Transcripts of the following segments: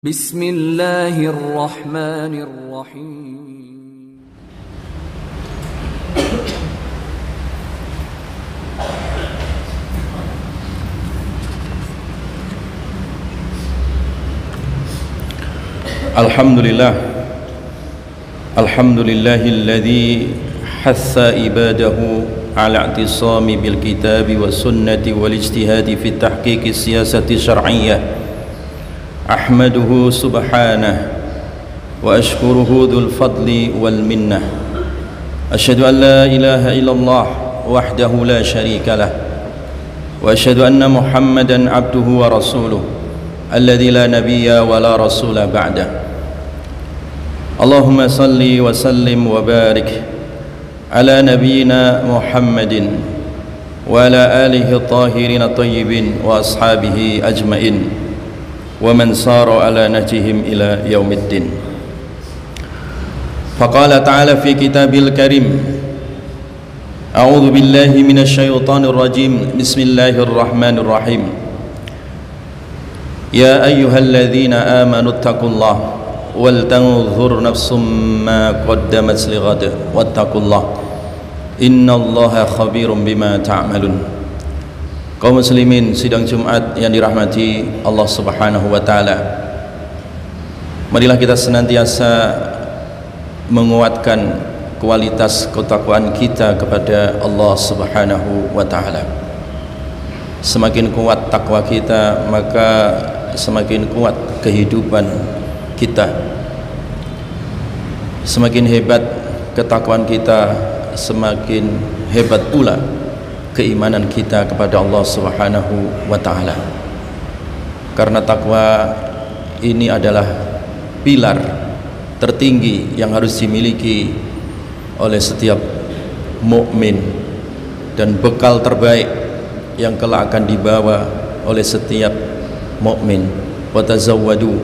Bismillahirrahmanirrahim. Alhamdulillahilladzi hassa ibadahu ala i'tisami bil kitabi was sunnati wal ijtihadi fi tahqiqi siyasati syar'iyyah. Ahmaduhu subhanahu wa ashkuruhu dhul fadli wal minnah. Asyhadu an la ilaha illallah wahdahu la syarika lah, wa asyhadu anna Muhammadan abduhu wa rasuluh alladzi la nabiyya wa la rasula ba'dah. Allahumma salli wa sallim wa barik ala nabiyyina Muhammadin wa ala alihi tahirin tayyibin wa ashabihi ajmain wa man sara ala najihim ila yaumiddin. Faqala ta'ala fi kitabil karim, a'udzu billahi minasy syaithanir rajim, bismillahirrahmanirrahim. Ya ayyuhalladzina amanu taqullaha wal tanzur nafsum ma qaddamat lighad wattaqullaha innallaha khabirum bima ta'malun. Kaum muslimin sidang Jumat yang dirahmati Allah Subhanahu wa taala, marilah kita senantiasa menguatkan kualitas ketakwaan kita kepada Allah Subhanahu wa taala. Semakin kuat takwa kita, maka semakin kuat kehidupan kita. Semakin hebat ketakwaan kita, semakin hebat pula keimanan kita kepada Allah Subhanahu wa taala. Karena takwa ini adalah pilar tertinggi yang harus dimiliki oleh setiap mukmin dan bekal terbaik yang kelak akan dibawa oleh setiap mukmin. Wa tazawwadu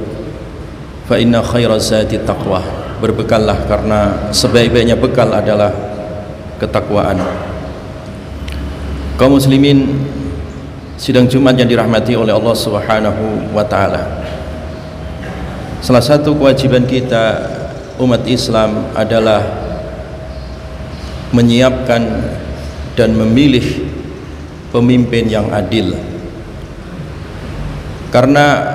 fa inna khairaz zati taqwa. Berbekallah karena sebaik-baiknya bekal adalah ketakwaan. Kaum muslimin sidang Jumat yang dirahmati oleh Allah Subhanahu wa taala, salah satu kewajiban kita umat Islam adalah menyiapkan dan memilih pemimpin yang adil. Karena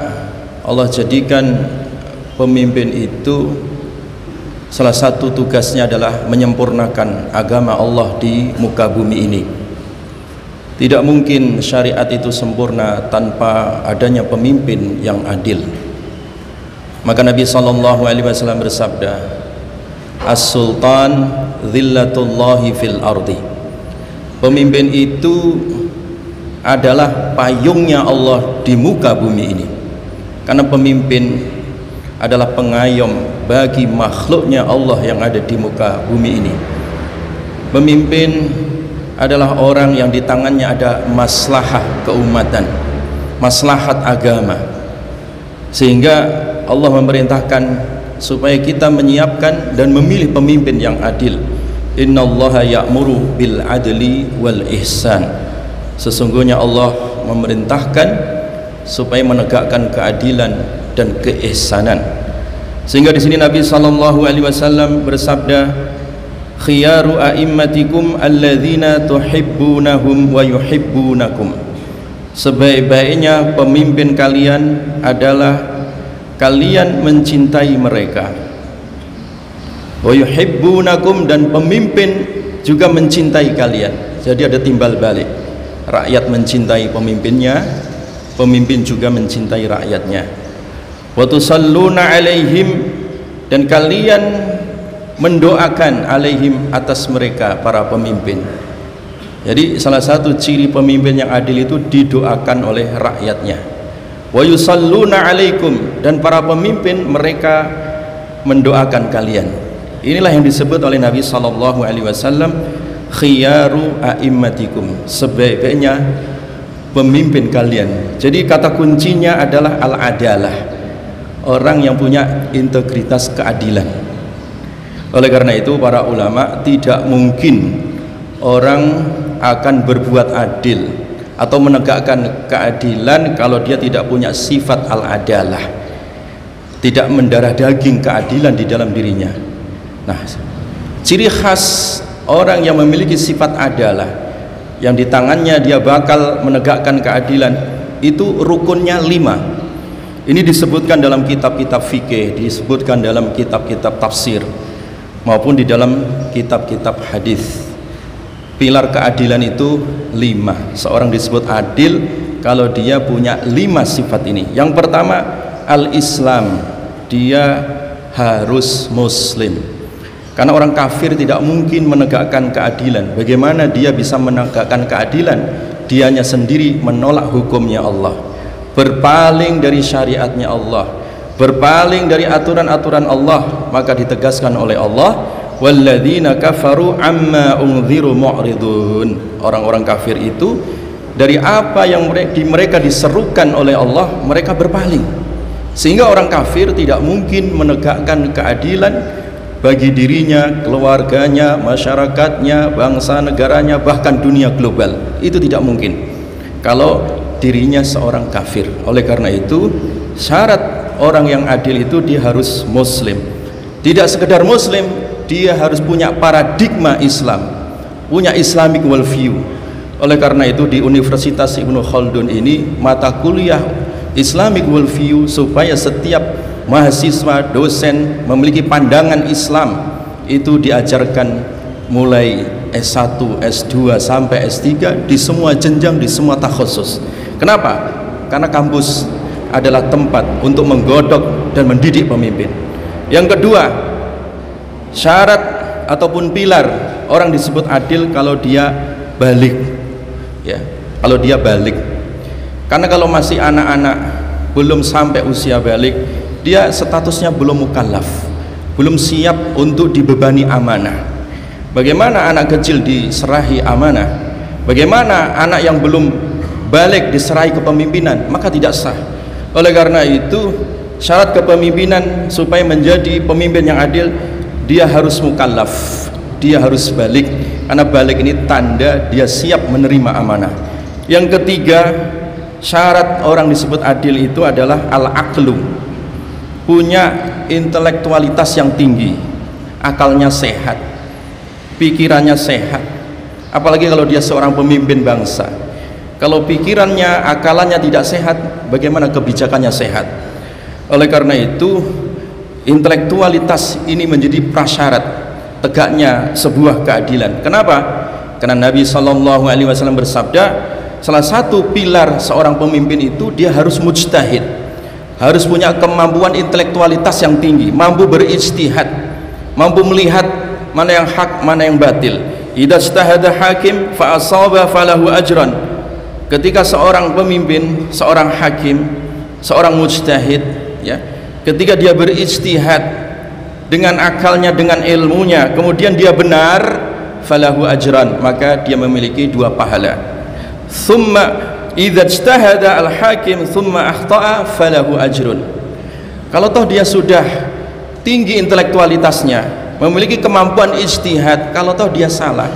Allah jadikan pemimpin itu salah satu tugasnya adalah menyempurnakan agama Allah di muka bumi ini. Tidak mungkin syariat itu sempurna tanpa adanya pemimpin yang adil. Maka Nabi SAW bersabda, As-Sultan Zillatullahi fil ardi. Pemimpin itu adalah payungnya Allah di muka bumi ini. Karena pemimpin adalah pengayom bagi makhluknya Allah yang ada di muka bumi ini. Pemimpin adalah orang yang di tangannya ada maslahah keumatan, maslahat agama, sehingga Allah memerintahkan supaya kita menyiapkan dan memilih pemimpin yang adil. Innallaha ya'muru bil adli wal ihsan. Sesungguhnya Allah memerintahkan supaya menegakkan keadilan dan keihsanan. Sehingga di sini Nabi SAW bersabda, khiyaru a'immatikum alladzina tuhibbunahum wa yuhibbunakum. Sebaik-baiknya pemimpin kalian adalah kalian mencintai mereka. Wa yuhibbunakum, dan pemimpin juga mencintai kalian. Jadi ada timbal balik. Rakyat mencintai pemimpinnya, pemimpin juga mencintai rakyatnya. Wa tusalluna alaihim, dan kalian mendoakan alaihim, atas mereka para pemimpin. Jadi salah satu ciri pemimpin yang adil itu didoakan oleh rakyatnya. Wa yusalluna alaikum, dan para pemimpin mereka mendoakan kalian. Inilah yang disebut oleh Nabi SAW khiyaru a'immatikum, sebaik-baiknya pemimpin kalian. Jadi kata kuncinya adalah al-adalah, orang yang punya integritas keadilan. Oleh karena itu para ulama, tidak mungkin orang akan berbuat adil atau menegakkan keadilan kalau dia tidak punya sifat al-adalah. tidak mendarah daging keadilan di dalam dirinya. Nah, ciri khas orang yang memiliki sifat adalah yang di tangannya dia bakal menegakkan keadilan itu rukunnya 5. Ini disebutkan dalam kitab-kitab fikih, disebutkan dalam kitab-kitab tafsir maupun di dalam kitab-kitab hadis. Pilar keadilan itu 5. Seorang disebut adil kalau dia punya 5 sifat ini. Yang pertama, al-Islam, dia harus muslim. Karena orang kafir tidak mungkin menegakkan keadilan. Bagaimana dia bisa menegakkan keadilan? Dianya sendiri menolak hukumnya Allah, berpaling dari syariatnya Allah, berpaling dari aturan-aturan Allah. Maka ditegaskan oleh Allah, walladzina kafaru amma unziru mu'ridun. Orang-orang kafir itu dari apa yang mereka diserukan oleh Allah, mereka berpaling. Sehingga orang kafir tidak mungkin menegakkan keadilan bagi dirinya, keluarganya, masyarakatnya, bangsa negaranya, bahkan dunia global. Itu tidak mungkin kalau dirinya seorang kafir. Oleh karena itu, syarat orang yang adil itu dia harus muslim. Tidak sekedar muslim, dia harus punya paradigma Islam, punya Islamic worldview. Oleh karena itu di Universitas Ibnu Khaldun ini mata kuliah Islamic worldview, supaya setiap mahasiswa, dosen memiliki pandangan Islam itu diajarkan mulai S1, S2 sampai S3 di semua jenjang, di semua takhusus. Kenapa? Karena kampus adalah tempat untuk menggodok dan mendidik pemimpin. Yang kedua, syarat ataupun pilar orang disebut adil kalau dia balik, ya, kalau dia balik. Karena kalau masih anak-anak belum sampai usia balik, dia statusnya belum mukallaf, belum siap untuk dibebani amanah. Bagaimana anak kecil diserahi amanah? Bagaimana anak yang belum balik diserahi kepemimpinan? Maka tidak sah. Oleh karena itu, syarat kepemimpinan supaya menjadi pemimpin yang adil, dia harus mukallaf, dia harus balik. Karena balik ini tanda dia siap menerima amanah. Yang ketiga, syarat orang disebut adil itu adalah al-aqlu, punya intelektualitas yang tinggi, akalnya sehat, pikirannya sehat. Apalagi kalau dia seorang pemimpin bangsa, kalau pikirannya, akalannya tidak sehat, bagaimana kebijakannya sehat? Oleh karena itu, intelektualitas ini menjadi prasyarat tegaknya sebuah keadilan. Kenapa? Karena Nabi SAW bersabda, salah satu pilar seorang pemimpin itu dia harus mujtahid, harus punya kemampuan intelektualitas yang tinggi, mampu berijtihad, mampu melihat mana yang hak, mana yang batil. Idza ijtahada hakim fa asaba falahu ajran. Ketika seorang pemimpin, seorang hakim, seorang mujtahid, ya, ketika dia berijtihad dengan akalnya, dengan ilmunya, kemudian dia benar, falahu ajran, maka dia memiliki 2 pahala. Tsumma idza ijtahada al-hakim tsumma akhta'a falahu ajrun. Kalau toh dia sudah tinggi intelektualitasnya, memiliki kemampuan ijtihad, kalau toh dia salah,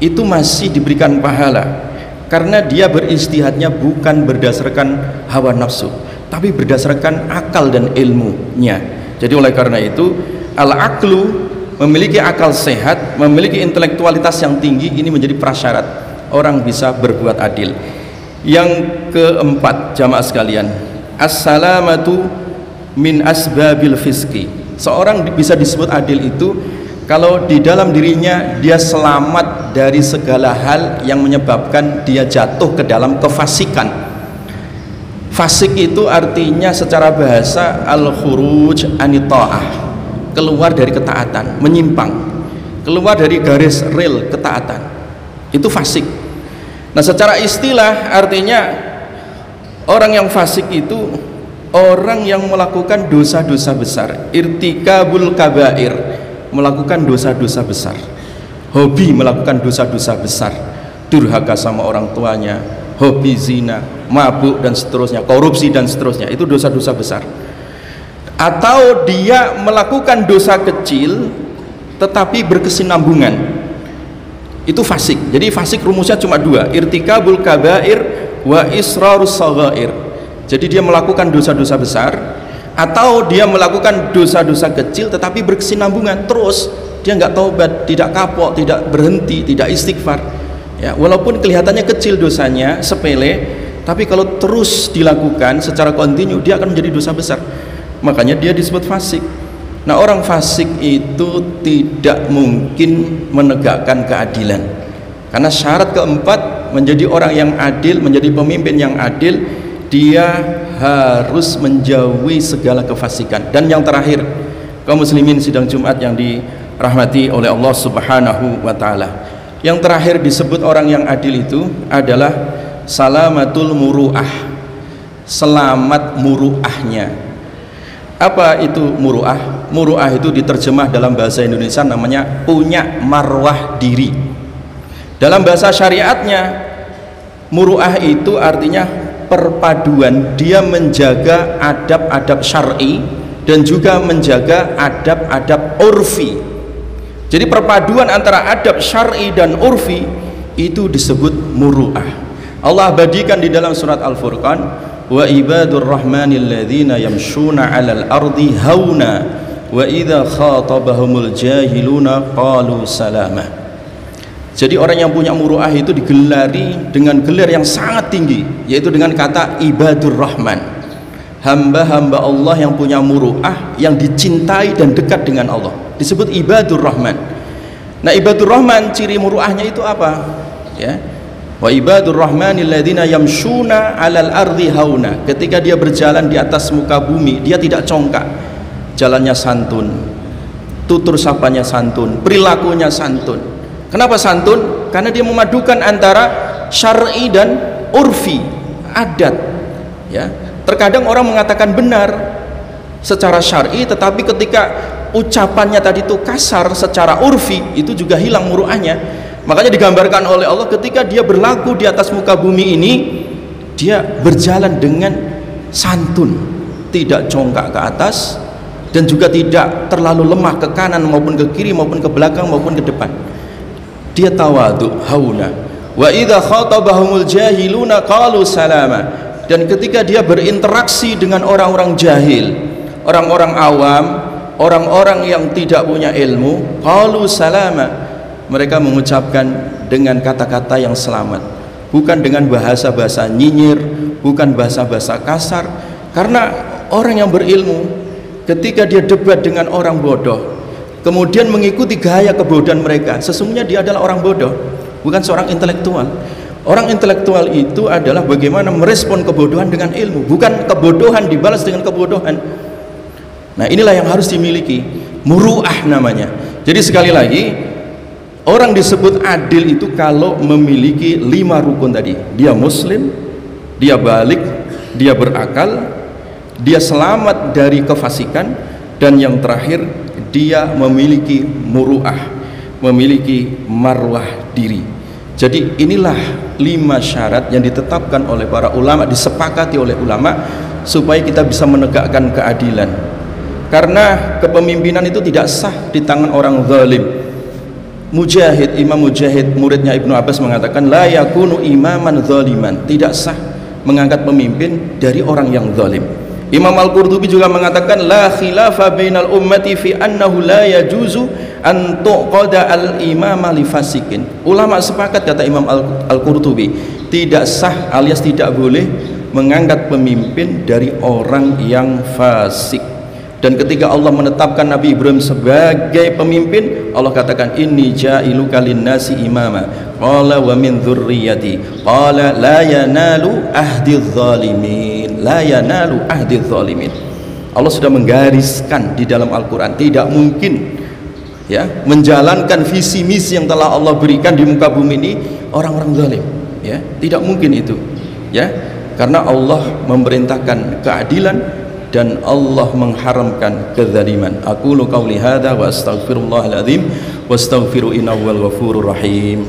itu masih diberikan pahala, karena dia berijtihadnya bukan berdasarkan hawa nafsu, tapi berdasarkan akal dan ilmunya. Jadi oleh karena itu, al-aqlu, memiliki akal sehat, memiliki intelektualitas yang tinggi, ini menjadi prasyarat orang bisa berbuat adil. Yang keempat, jamaah sekalian, as-salamatu min asbabil fiski. Seorang bisa disebut adil itu kalau di dalam dirinya dia selamat dari segala hal yang menyebabkan dia jatuh ke dalam kefasikan. Fasik itu artinya secara bahasa al-khuruj anita'ah, keluar dari ketaatan, menyimpang, keluar dari garis rel ketaatan. Itu fasik. Nah, secara istilah artinya orang yang fasik itu orang yang melakukan dosa-dosa besar, irtikabul kabair, melakukan dosa-dosa besar, hobi melakukan dosa-dosa besar, durhaka sama orang tuanya, hobi zina, mabuk dan seterusnya, korupsi dan seterusnya, itu dosa-dosa besar. Atau dia melakukan dosa kecil tetapi berkesinambungan, itu fasik. Jadi fasik rumusnya cuma 2, irtikabul kabair wa israrus saghair. Jadi dia melakukan dosa-dosa besar atau dia melakukan dosa-dosa kecil tetapi berkesinambungan terus, dia nggak taubat, tidak kapok, tidak berhenti, tidak istighfar, ya, walaupun kelihatannya kecil dosanya, sepele, tapi kalau terus dilakukan secara kontinu dia akan menjadi dosa besar, makanya dia disebut fasik. Nah, orang fasik itu tidak mungkin menegakkan keadilan, karena syarat keempat menjadi orang yang adil, menjadi pemimpin yang adil, dia harus menjauhi segala kefasikan. Dan yang terakhir, kaum muslimin sidang Jumat yang dirahmati oleh Allah Subhanahu wa taala, yang terakhir disebut orang yang adil itu adalah salamatul muru'ah, selamat muru'ahnya. Apa itu muru'ah? Muru'ah itu diterjemah dalam bahasa Indonesia namanya punya marwah diri. Dalam bahasa syariatnya, muru'ah itu artinya perpaduan, dia menjaga adab-adab syar'i dan juga menjaga adab-adab urfi. Jadi perpaduan antara adab syar'i dan urfi itu disebut muru'ah. Allah abadikan di dalam surat Al-Furqan, wa ibadur rahmanil ladzina yamshuna 'alal ardi hauna wa idza khatabahumul jahiluna qalu salama. Jadi orang yang punya muru'ah itu digelari dengan gelar yang sangat tinggi, yaitu dengan kata ibadur rahman, hamba-hamba Allah yang punya muru'ah, yang dicintai dan dekat dengan Allah, disebut ibadur rahman. Nah, ibadur rahman ciri muru'ahnya itu apa? Ya, wa ibadur rahmanil ladzina yamshuna 'alal ardi hauna, ketika dia berjalan di atas muka bumi dia tidak congkak, jalannya santun, tutur sapanya santun, perilakunya santun. Kenapa santun? Karena dia memadukan antara syar'i dan urfi, adat, ya. Terkadang orang mengatakan benar secara syar'i, tetapi ketika ucapannya tadi itu kasar secara urfi, itu juga hilang muru'ahnya. Makanya digambarkan oleh Allah ketika dia berlaku di atas muka bumi ini, dia berjalan dengan santun, tidak congkak ke atas dan juga tidak terlalu lemah ke kanan maupun ke kiri maupun ke belakang maupun ke depan. Dia tawadhu, hauna. Wa idza khatabahumul jahiluna qalu salama. Dan ketika dia berinteraksi dengan orang-orang jahil, orang-orang awam, orang-orang yang tidak punya ilmu, qalu salama, mereka mengucapkan dengan kata-kata yang selamat, bukan dengan bahasa-bahasa nyinyir, bukan bahasa-bahasa kasar. Karena orang yang berilmu ketika dia debat dengan orang bodoh, kemudian mengikuti gaya kebodohan mereka, sesungguhnya dia adalah orang bodoh, bukan seorang intelektual. Orang intelektual itu adalah bagaimana merespon kebodohan dengan ilmu, bukan kebodohan dibalas dengan kebodohan. Nah, inilah yang harus dimiliki, muru'ah namanya. Jadi sekali lagi, orang disebut adil itu kalau memiliki 5 rukun tadi. Dia muslim, dia balik, dia berakal, dia selamat dari kefasikan, dan yang terakhir dia memiliki muru'ah, memiliki marwah diri. Jadi inilah 5 syarat yang ditetapkan oleh para ulama, disepakati oleh ulama supaya kita bisa menegakkan keadilan. Karena kepemimpinan itu tidak sah di tangan orang zalim. Mujahid, Imam Mujahid, muridnya Ibnu Abbas, mengatakan la yakunu imaman zaliman, tidak sah mengangkat pemimpin dari orang yang zalim. Imam Al-Qurtubi juga mengatakan la khilafa bainal ummati fi annahu la yajuzu an tuqada al-imama li fasikin. Ulama sepakat, kata Imam Al-Qurtubi, tidak sah alias tidak boleh mengangkat pemimpin dari orang yang fasik. Dan ketika Allah menetapkan Nabi Ibrahim sebagai pemimpin, Allah katakan inni ja'iluka lin-nasi imama qala wa min dzurriyyati qala la yanalu ahdiz zalimin, la yanalu ahdiz zalimin. Allah sudah menggariskan di dalam Al-Quran, tidak mungkin ya menjalankan visi misi yang telah Allah berikan di muka bumi ini orang-orang zalim, ya, tidak mungkin itu, ya, karena Allah memerintahkan keadilan dan Allah mengharamkan kezaliman. Aqulu qauli hadza wa astaghfirullahal azim wastaghfiru innahu wal ghafurur rahim.